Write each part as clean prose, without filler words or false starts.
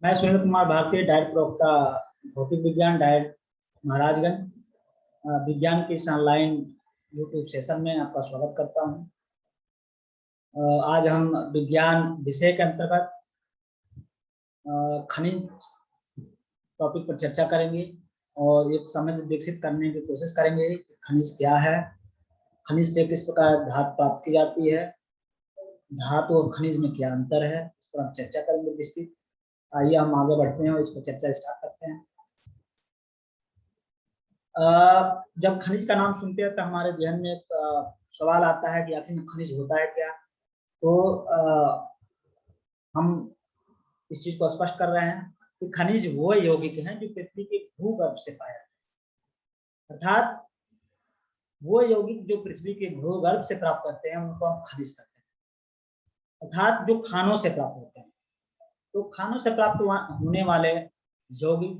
मैं सुनील कुमार भारती, डायरेक्टर प्रवक्ता भौतिक विज्ञान, डायरेक्ट महाराजगंज। विज्ञान के इस ऑनलाइन यूट्यूब सेशन में आपका स्वागत करता हूं। आज हम विज्ञान विषय के अंतर्गत खनिज टॉपिक पर चर्चा करेंगे और एक समझ विकसित करने की कोशिश करेंगे कि खनिज क्या है, खनिज से किस प्रकार धातु प्राप्त की जाती है, धातु और खनिज में क्या अंतर है, इस पर हम चर्चा करेंगे विस्तृत। आइए हम आगे बढ़ते हैं और इस पर चर्चा स्टार्ट करते हैं। जब खनिज का नाम सुनते हैं तो हमारे जहन में एक सवाल आता है कि आखिर खनिज होता है क्या। तो हम इस चीज को स्पष्ट कर रहे हैं कि खनिज वो यौगिक हैं जो पृथ्वी के भूगर्भ से पाए जाते हैं, अर्थात वो यौगिक जो पृथ्वी के भूगर्भ से प्राप्त करते हैं उनको हम खनिज कहते हैं, अर्थात जो खानों से प्राप्त होते हैं। तो खानों से प्राप्त होने वाले यौगिक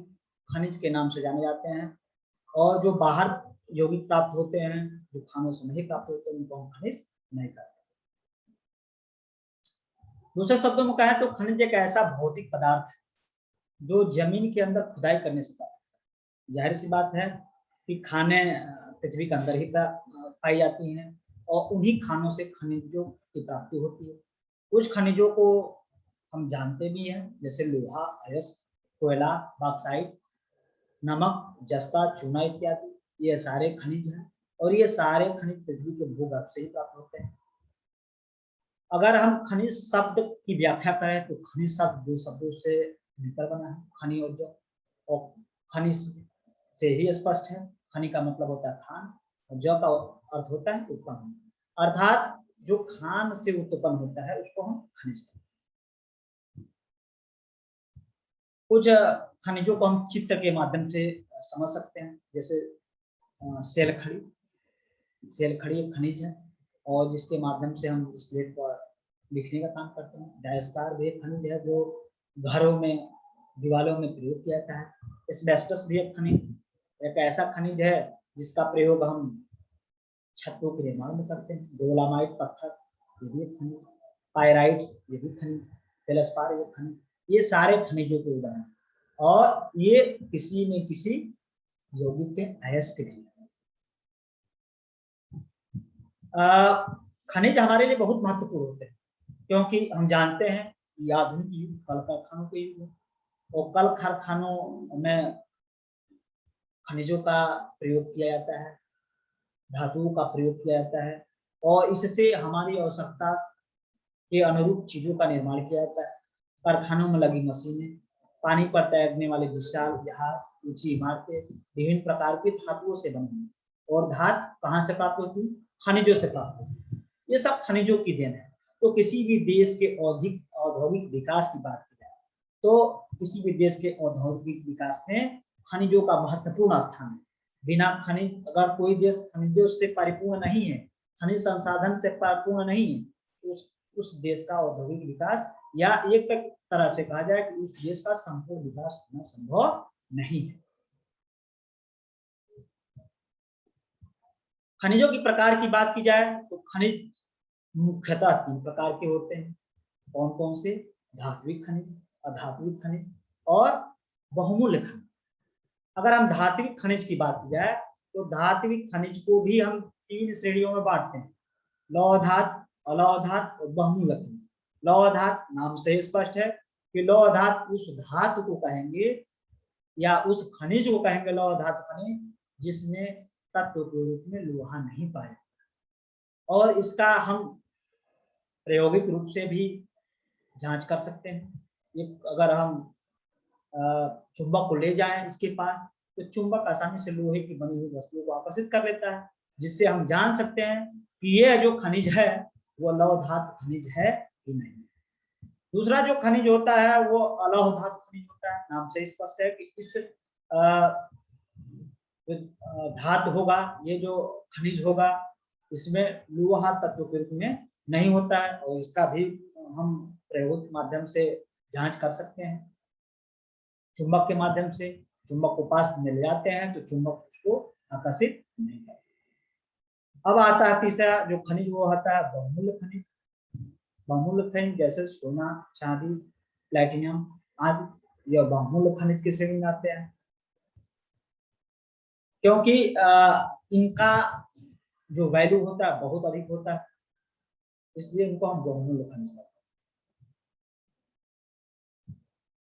खनिज के नाम से जाने जाते हैं, और जो बाहर यौगिक प्राप्त होते हैं जो खानों से नहीं प्राप्त होते उनको हम खनिज नहीं कहते। दूसरे शब्दों में कहें तो खनिज एक ऐसा भौतिक पदार्थ है जो जमीन के अंदर खुदाई करने से प्राप्त होता है। जाहिर सी बात है कि खाने पृथ्वी के अंदर ही पाई जाती हैं और उन्हीं खानों से खनिजों की प्राप्ति होती है। कुछ खनिजों को हम जानते भी हैं, जैसे लोहा, अयस्क, कोयला, बॉक्साइट, नमक, जस्ता, चूना इत्यादि। ये सारे खनिज हैं और ये सारे खनिज पृथ्वी के भूगर्भ से ही प्राप्त होते हैं। अगर हम खनिज शब्द की व्याख्या करें तो खनिज शब्द दो शब्दों से मिलकर बना है, खनि और जौ। और खनिज से ही स्पष्ट है, खनि का मतलब होता है खान और जौ का अर्थ होता है उत्पन्न, अर्थात जो खान से उत्पन्न होता है उसको हम खनिज कहते हैं। कुछ खनिजों को हम चित्र के माध्यम से समझ सकते हैं, जैसे सेलखड़ी। सेलखड़ी एक खनिज है और जिसके माध्यम से हम स्लेट पर लिखने का काम करते हैं। डायस्टार भी एक खनिज है जो घरों में, दीवारों में प्रयोग किया जाता है। एस्बेस्टस भी एक खनिज, एक ऐसा खनिज है जिसका प्रयोग हम छतों के निर्माण में करते हैं। डोलामाइट पत्थर, ये भी एक खनिज। पायराइट्स, ये भी खनिज। फेल्सपार, ये खनिज। ये सारे खनिजों के उदाहरण और ये किसी न किसी यौगिक के अयस्क भी। खनिज हमारे लिए बहुत महत्वपूर्ण होते हैं क्योंकि हम जानते हैं कि आधुनिक युग कल कारखानों के युग है और कल कारखानों में खनिजों का प्रयोग किया जाता है, धातुओं का प्रयोग किया जाता है और इससे हमारी आवश्यकता के अनुरूप चीजों का निर्माण किया जाता है। कारखानों में लगी मशीनें, पानी पर तैरने वाले विशाल जहाज, ऊंची इमारतें विभिन्न प्रकार की धातुओं से बनी है। और धातु कहाँ से प्राप्त होती है? खनिजों से प्राप्त होती है। ये सब खनिजों की देन है। तो किसी भी देश के औद्योगिक विकास की बात की जाए तो किसी भी देश के औद्योगिक विकास में खनिजों का महत्वपूर्ण स्थान है। बिना खनिज, अगर कोई देश खनिजों से परिपूर्ण नहीं है, खनिज संसाधन से परिपूर्ण नहीं है, तो उस देश का औद्योगिक विकास, या एक तरह से कहा जाए कि उस देश का संपूर्ण विकास होना संभव नहीं है। खनिजों की प्रकार की बात की जाए तो खनिज मुख्यतः 3 प्रकार के होते हैं। कौन कौन से? धात्विक खनिज, अधात्विक खनिज और बहुमूल्य खनिज। अगर हम धात्विक खनिज की बात की जाए तो धात्विक खनिज को भी हम 3 श्रेणियों में बांटते हैं: लौह धातु, अलौह धातु और बहुमूल्य खनिज। लौह धातु नाम से स्पष्ट है कि लौह धातु उस धातु को कहेंगे या उस खनिज को कहेंगे लौह धातु खनिज जिसमें तत्व के रूप में लोहा नहीं पाया, और इसका हम प्रायोगिक रूप से भी जांच कर सकते हैं। अगर हम चुंबक को ले जाएं इसके पास तो चुंबक आसानी से लोहे की बनी हुई वस्तुओं को आकर्षित कर लेता है, जिससे हम जान सकते हैं कि यह जो खनिज है वो लौह धातु खनिज है कि नहीं। दूसरा जो खनिज होता है वो अलौह धातु खनिज होता है। नाम से स्पष्ट है कि इस जो धातु होगा, ये जो खनिज होगा, इसमें लोहा तत्व के रूप में नहीं होता है और इसका भी हम प्रयोग के माध्यम से जांच कर सकते हैं। चुंबक के माध्यम से चुंबक को पास में ले जाते हैं तो चुंबक उसको आकर्षित नहीं करता। अब आता है तीसरा जो खनिज, वो होता है बहुमूल्य खनिज। बहुमूल्य खनिज जैसे सोना, चांदी, प्लैटिनम आदि, यह बहुमूल्य खनिज की श्रेणी में आते हैं, क्योंकि इनका जो वैल्यू होता है बहुत अधिक होता है, इसलिए इनको हम बहुमूल्य खनिज कहते हैं।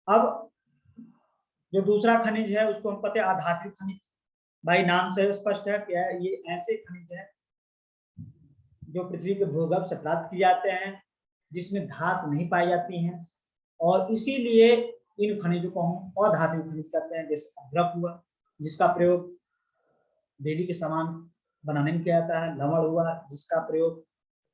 अब जो दूसरा खनिज है उसको हम कहते हैं अधात्विक खनिज। भाई नाम से स्पष्ट है कि ये ऐसे खनिज है जो पृथ्वी के भूगर्भ से प्राप्त किए जाते हैं, जिसमें धातु नहीं पाई जाती हैं, और इसीलिए इन खनिजों को हम अधात्विक खनिज कहते हैं। जैसे अभ्रक हुआ, जिसका प्रयोग बिजली के सामान बनाने में किया जाता है। लवण हुआ, जिसका प्रयोग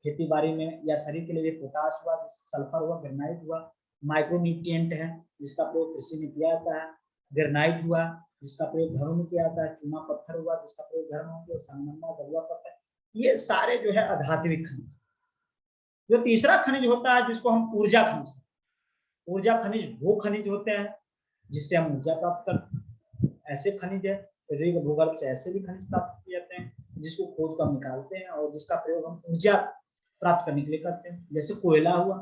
खेती बाड़ी में या शरीर के लिए। पोटाश हुआ, सल्फर हुआ, ग्रेनाइट हुआ। माइक्रोन्यूट्रिएंट है, जिसका प्रयोग कृषि में किया जाता है। ग्रेनाइट हुआ, जिसका प्रयोग घरों में किया जाता है। चूना पत्थर हुआ, जिसका प्रयोग घरों में किया। संगमरमर, गलुआ पत्थर, ये सारे जो है अधात्विक खनिज। जो तीसरा खनिज होता है जिसको हम ऊर्जा खनिज, ऊर्जा खनिज वो खनिज होते हैं जिससे हम ऊर्जा प्राप्त करते हैं। ऐसे खनिज है पृथ्वी के भूगर्भ से, ऐसे भी खनिज प्राप्त किए जाते हैं जिसको खोज कर निकालते हैं और जिसका प्रयोग हम ऊर्जा प्राप्त करने के लिए करते हैं। जैसे कोयला हुआ,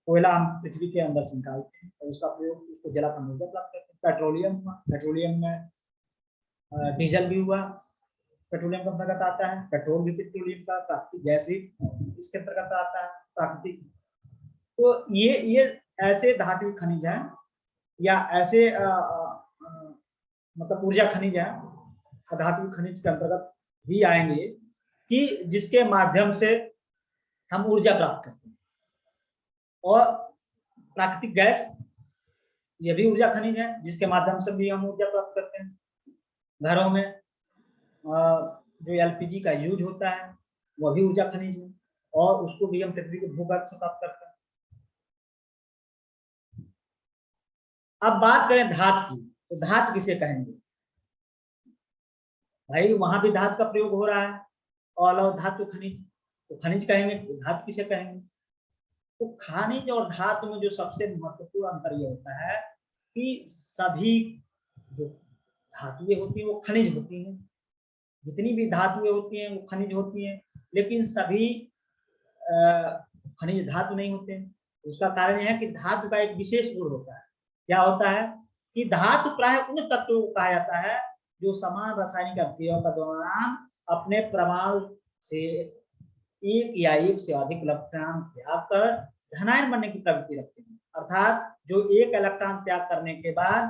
कोयला हम पृथ्वी के अंदर से निकालते हैं और उसका प्रयोग, उसको जलाकर ऊर्जा प्राप्त करते हैं। पेट्रोलियम हुआ, पेट्रोलियम में डीजल भी हुआ, पेट्रोलियम के अंतर्गत आता है। पेट्रोल भी पेट्रोलियम का, प्राकृतिक गैस भी इसके अंतर्गत आता है, प्राकृतिक। तो ये ऐसे धात्विक खनिज हैं या ऐसे मतलब ऊर्जा खनिज है, धात्विक खनिज के अंतर्गत ही आएंगे कि जिसके माध्यम से हम ऊर्जा प्राप्त करते हैं। और प्राकृतिक गैस, ये भी ऊर्जा खनिज है जिसके माध्यम से भी हम ऊर्जा प्राप्त करते हैं। घरों में जो एलपीजी का यूज होता है वह भी ऊर्जा खनिज है, और उसको भी हम पृथ्वी के भूगर्भ से प्राप्त करते हैं। अब बात करें धातु की, तो धातु किसे कहेंगे? भाई वहां भी धातु का प्रयोग हो रहा है, और धातु खनिज, तो खनिज कहेंगे, तो धातु किसे कहेंगे? तो खनिज और धातु में जो सबसे महत्वपूर्ण अंतर यह होता है कि सभी जो धातुएं होती हैं वो खनिज होती हैं। जितनी भी धातुएं होती हैं वो खनिज होती हैं, लेकिन सभी खनिज धातु नहीं होते हैं। उसका कारण यह है कि धातु का एक विशेष गुण होता है। क्या होता है कि धातु प्राय उन तत्वों को कहा जाता है जो समान रासायनिक अभिक्रियाओं के दौरान अपने परमाणु से एक या एक से अधिक इलेक्ट्रॉन त्याग कर धनायन बनने की प्रवृत्ति रखते हैं। अर्थात जो एक इलेक्ट्रॉन त्याग करने के बाद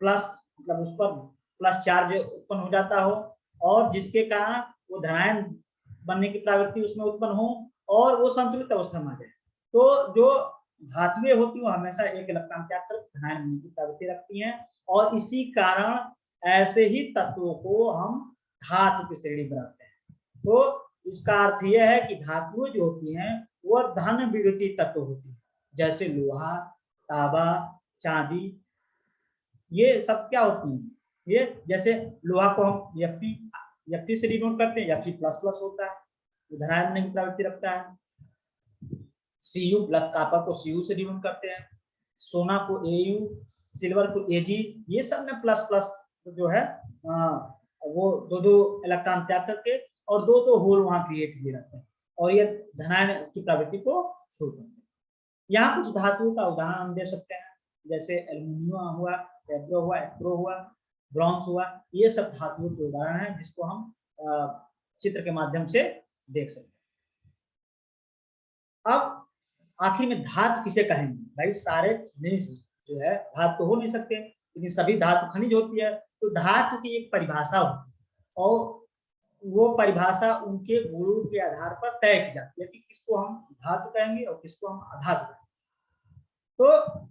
प्लस, मतलब उस पर प्लस चार्ज उत्पन्न हो जाता हो, और जिसके कारण वो धनायन बनने की प्रवृत्ति उसमें उत्पन्न हो और वो संतुलित अवस्था में आ जाए। तो जो धातुएं होती हैं वो हमेशा एक इलेक्ट्रॉन त्याग कर धनायन बनने की प्रवृत्ति रखती हैं, और इसी कारण ऐसे ही तत्वों को हम धातु की श्रेणी बनाते हैं। तो इसका अर्थ यह है कि धातुएं जो होती हैं वह धन विद्युतीय तत्व होती है, जैसे लोहा, तांबा, चांदी, ये सब क्या होती हैं? ये जैसे लोहा को हम Fe से डिनोट करते हैं, Fe प्लस प्लस होता है, धनायन बनने की प्रवृत्ति रखता है। Cu प्लस, कापर को Cu से डिनोट करते हैं, सोना को Au, सिल्वर को Ag, ये सब में प्लस प्लस जो है वो दो दो इलेक्ट्रॉन त्याग करके और दो दो होल वहां क्रिएट हुए रहते हैं, और ये धनायन की प्रवृत्ति को शो करते हैं। यहाँ कुछ धातुओं का उदाहरण हम दे सकते हैं, जैसे एल्यूमिनियम हुआ, फेब्रो हुआ, एक्रो हुआ, ब्रॉन्ज हुआ, ये सब धातुओं के उदाहरण हैं जिसको हम चित्र के माध्यम से देख सकते हैं। अब आखिर में धातु किसे कहेंगे? भाई सारे खनिज जो है धातु तो हो नहीं सकते, लेकिन सभी धातु खनिज होती है। तो धातु की एक परिभाषा होती है, और वो परिभाषा उनके गुणों के आधार पर तय की जाती है कि किसको हम धातु कहेंगे और किसको हम अधातु कहेंगे। तो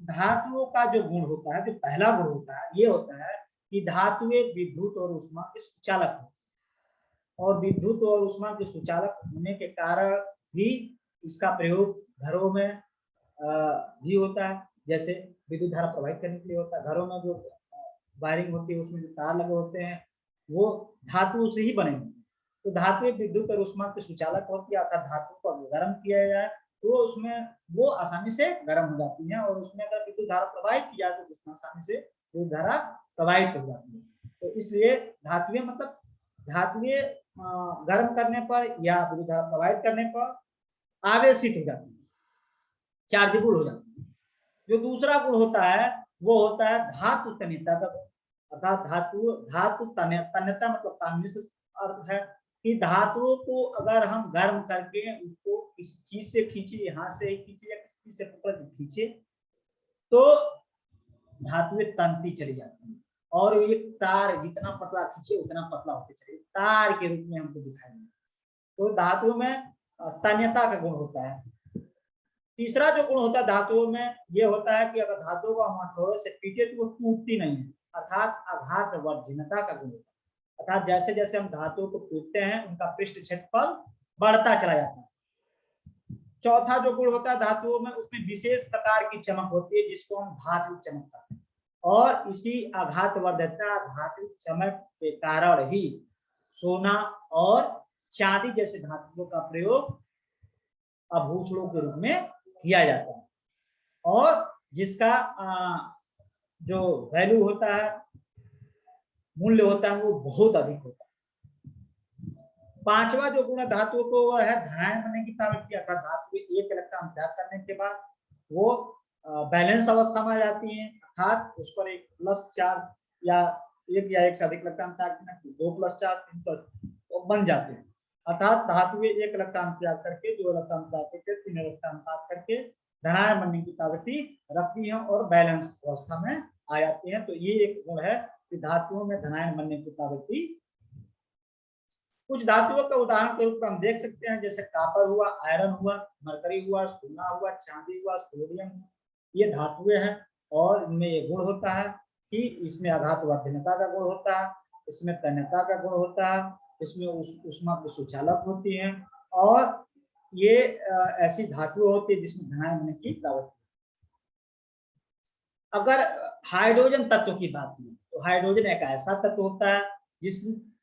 धातुओं का जो गुण होता है, जो पहला गुण होता है, ये होता है कि धातुएं विद्युत और ऊष्मा के सुचालक होते हैं, और विद्युत और ऊष्मा के सुचालक होने के कारण भी इसका प्रयोग घरों में भी होता है। जैसे विद्युत धारा प्रवाहित करने के लिए होता है। घरों में जो वायरिंग होती है उसमें जो तार लगे होते हैं वो धातु से ही बने होते हैं। तो धातु विद्युत और ऊष्मा के सुचालक होती है, अर्थात धातु को गर्म किया जाए तो उसमें वो आसानी से गर्म हो जाती है, और उसमें अगर विद्युत धारा प्रवाहित की जाए तो उसमें आसानी से विद्युत धारा प्रवाहित हो जाती है। तो इसलिए धातुएं, मतलब धातुएं गर्म करने पर या विद्युत धारा प्रवाहित करने पर आवेशित हो जाती है, चार्जेबल हो जाती है। जो दूसरा गुण होता है वो होता है धातु तन्यता का गुण। अर्थात धातु तन्यता मतलब तान्य से अर्थ है कि धातुओं को अगर हम गर्म करके उसको किसी चीज से खींचे, यहाँ से ही खींचे या किसी चीज से पकड़ के खींचे, तो धातुएं तनती चली जाती हैं और ये तार जितना पतला खींचे उतना पतला होते चले, तार के रूप में हमको दिखाई देगा। तो धातुओं में तन्यता का गुण होता है। तीसरा जो गुण होता है धातुओं में ये होता है कि अगर धातुओं को हम हथौड़े से पीटे तो वो टूटती नहीं है, अर्थात आघात वर्जनता का गुण होता है। अर्थात जैसे जैसे हम धातुओं को पीटते हैं उनका पृष्ठ क्षेत्रफल बढ़ता चला जाता है। चौथा जो गुण होता है धातुओं में, उसमें विशेष प्रकार की चमक होती है जिसको हम धात्विक चमक कहते हैं, और इसी आघात वर्धकता धात्विक चमक के कारण ही सोना और चांदी जैसे धातुओं का प्रयोग आभूषणों के रूप में किया जाता है और जिसका जो वैल्यू होता है, मूल्य होता है, वो बहुत अधिक होता है। पांचवा जो गुण धातुओं को है धनायन बनने की प्रवृत्ति, अर्थात धातु एक इलेक्ट्रॉन त्याग करने के बाद वो बैलेंस अवस्था में आ जाती है, अर्थात उस पर एक प्लस चार्ज या एक से अधिक इलेक्ट्रॉन त्याग करने, 2 प्लस चार्ज 3 प्लस तो बन जाते हैं। अर्थात धातुएं एक इलेक्ट्रॉन त्याग करके 2 इलेक्ट्रॉन त्याग करके 3 इलेक्ट्रॉन त्याग करके धनायन बनने की प्रवृत्ति रखती है और बैलेंस अवस्था में आ जाती है। तो ये एक गुण है कि धातुओं में धनायन बनने की प्रवृत्ति। कुछ धातुओं का उदाहरण के रूप में हम देख सकते हैं, जैसे कॉपर हुआ, आयरन हुआ, मरकरी हुआ, सोना हुआ, चांदी हुआ, सोडियम, ये धातुएं हैं और इनमें ये गुण होता है कि इसमें आघात वर्धनता का गुण होता है, इसमें तन्यता का गुण होता है, इसमें ऊष्मा की सुचालक होती है और ये ऐसी धातुएं होती है जिसमें धनायन बनने की प्रवृत्ति। अगर हाइड्रोजन तत्व की बात करें तो हाइड्रोजन एक ऐसा तत्व होता है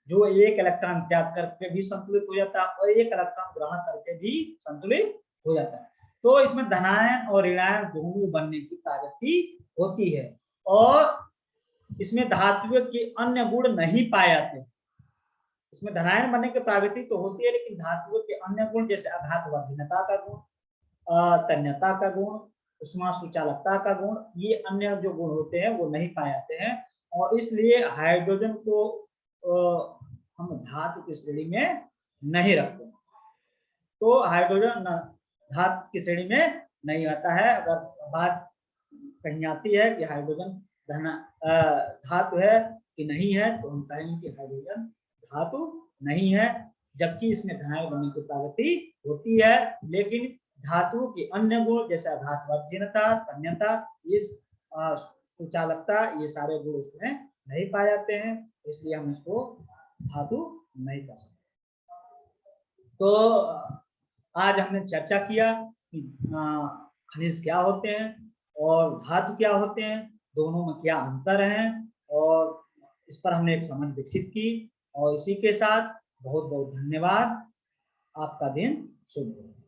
जो एक इलेक्ट्रॉन त्याग करके भी संतुलित हो जाता है और एक इलेक्ट्रॉन ग्रहण करके भी संतुलित हो जाता है। तो इसमें धनायन और ऋणायन दोनों बनने की प्रवृत्ति होती है और इसमें धातुओं के अन्य गुण नहीं पाए जाते। इसमें धनायन बनने की प्रवृत्ति तो होती है लेकिन धातुओं के अन्य गुण जैसे आघात वर्धनता का गुण, तन्यता का गुण, ऊष्मा सुचालकता का गुण, ये अन्य जो गुण होते हैं वो नहीं पाए जाते हैं और इसलिए हाइड्रोजन को हम धातु की श्रेणी में नहीं रखते। तो हाइड्रोजन धातु की श्रेणी में नहीं आता है। अगर बात कहीं आती है कि हाइड्रोजन धातु है कि नहीं है तो हम कहेंगे कि हाइड्रोजन धातु नहीं है, जबकि इसमें धनायन बनने की प्रवृत्ति होती है, लेकिन धातु के अन्य गुण जैसे आघात वर्धनता, तन्यता, इस सुचालकता, ये सारे गुण उसमें नहीं पाए जाते हैं, इसलिए हम इसको धातु नहीं कह सकते। तो आज हमने चर्चा किया कि खनिज क्या होते हैं और धातु क्या होते हैं, दोनों में क्या अंतर है और इस पर हमने एक समझ विकसित की और इसी के साथ बहुत बहुत धन्यवाद। आपका दिन शुभ हो।